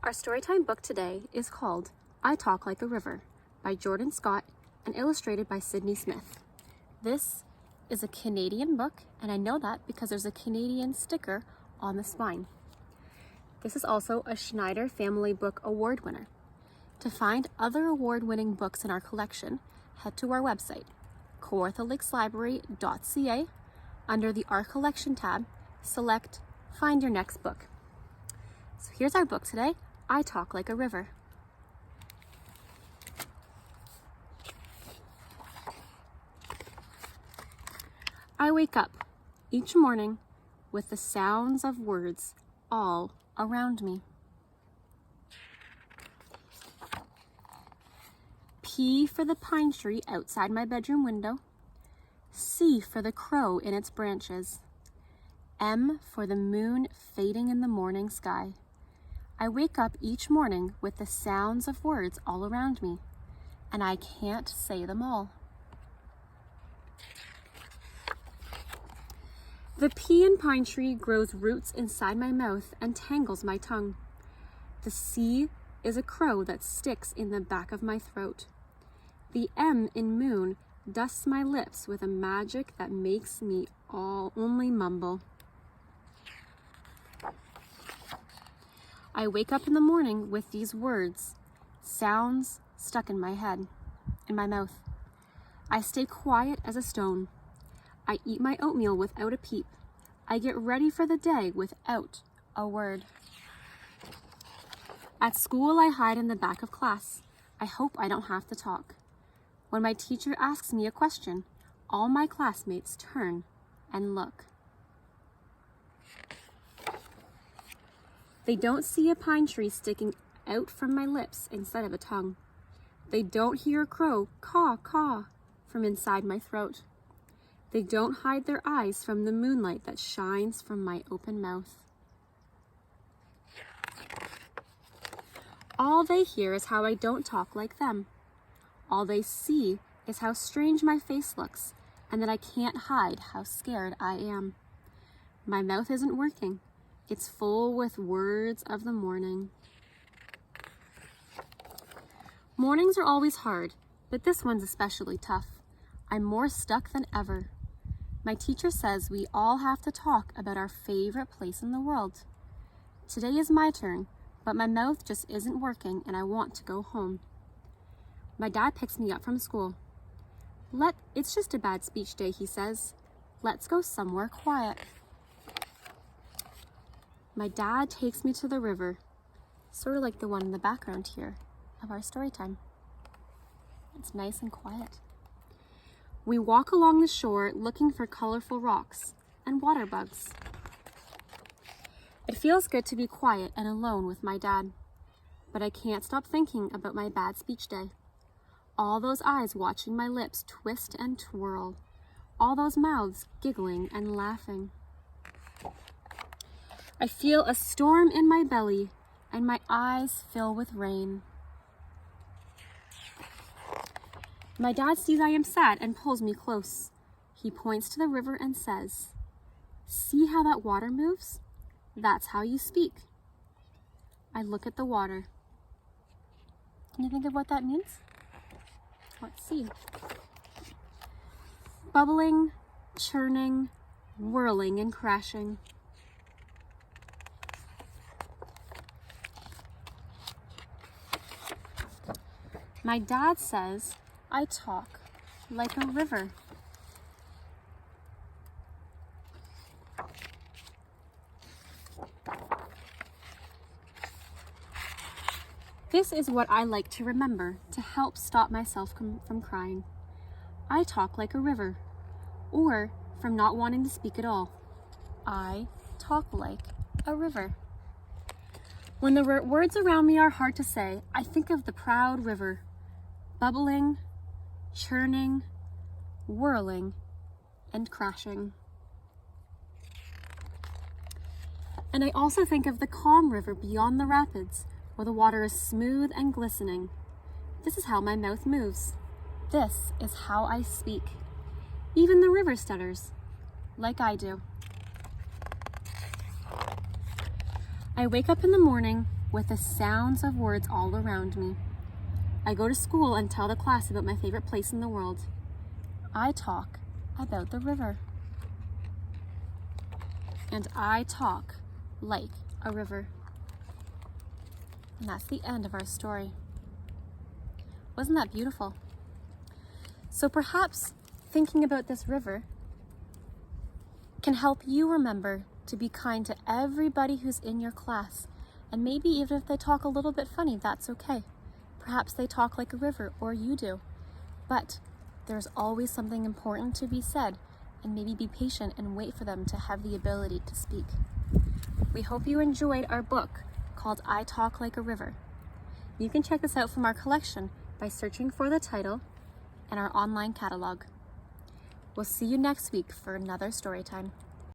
Our storytime book today is called I Talk Like a River by Jordan Scott and illustrated by Sydney Smith. This is a Canadian book, and I know that because there's a Canadian sticker on the spine. This is also a Schneider Family Book Award winner. To find other award-winning books in our collection, head to our website, kawarthalakeslibrary.ca. Under the Our Collection tab, select Find Your Next Book. So here's our book today, I Talk Like a River. I wake up each morning with the sounds of words all around me. P for the pine tree outside my bedroom window. C for the crow in its branches. M for the moon fading in the morning sky. I wake up each morning with the sounds of words all around me, and I can't say them all. The P in pine tree grows roots inside my mouth and tangles my tongue. The C is a crow that sticks in the back of my throat. The M in moon dusts my lips with a magic that makes me only mumble. I wake up in the morning with these words, sounds stuck in my head, in my mouth. I stay quiet as a stone. I eat my oatmeal without a peep. I get ready for the day without a word. At school, I hide in the back of class. I hope I don't have to talk. When my teacher asks me a question, all my classmates turn and look. They don't see a pine tree sticking out from my lips instead of a tongue. They don't hear a crow caw, caw from inside my throat. They don't hide their eyes from the moonlight that shines from my open mouth. All they hear is how I don't talk like them. All they see is how strange my face looks and that I can't hide how scared I am. My mouth isn't working. It's full with words of the morning. Mornings are always hard, but this one's especially tough. I'm more stuck than ever. My teacher says we all have to talk about our favorite place in the world. Today is my turn, but my mouth just isn't working and I want to go home. My dad picks me up from school. It's just a bad speech day, he says. Let's go somewhere quiet. My dad takes me to the river, sort of like the one in the background here of our story time. It's nice and quiet. We walk along the shore looking for colorful rocks and water bugs. It feels good to be quiet and alone with my dad, but I can't stop thinking about my bad speech day. All those eyes watching my lips twist and twirl, all those mouths giggling and laughing. I feel a storm in my belly and my eyes fill with rain. My dad sees I am sad and pulls me close. He points to the river and says, "See how that water moves? That's how you speak." I look at the water. Can you think of what that means? Let's see. Bubbling, churning, whirling, and crashing. My dad says I talk like a river. This is what I like to remember to help stop myself from crying. I talk like a river, or from not wanting to speak at all. I talk like a river. When the words around me are hard to say, I think of the proud river, bubbling, churning, whirling, and crashing. And I also think of the calm river beyond the rapids, where the water is smooth and glistening. This is how my mouth moves. This is how I speak. Even the river stutters, like I do. I wake up in the morning with the sounds of words all around me. I go to school and tell the class about my favorite place in the world. I talk about the river. And I talk like a river. And that's the end of our story. Wasn't that beautiful? So perhaps thinking about this river can help you remember to be kind to everybody who's in your class. And maybe even if they talk a little bit funny, that's okay. Perhaps they talk like a river, or you do. But there's always something important to be said, and maybe be patient and wait for them to have the ability to speak. We hope you enjoyed our book called I Talk Like a River. You can check this out from our collection by searching for the title in our online catalog. We'll see you next week for another story time.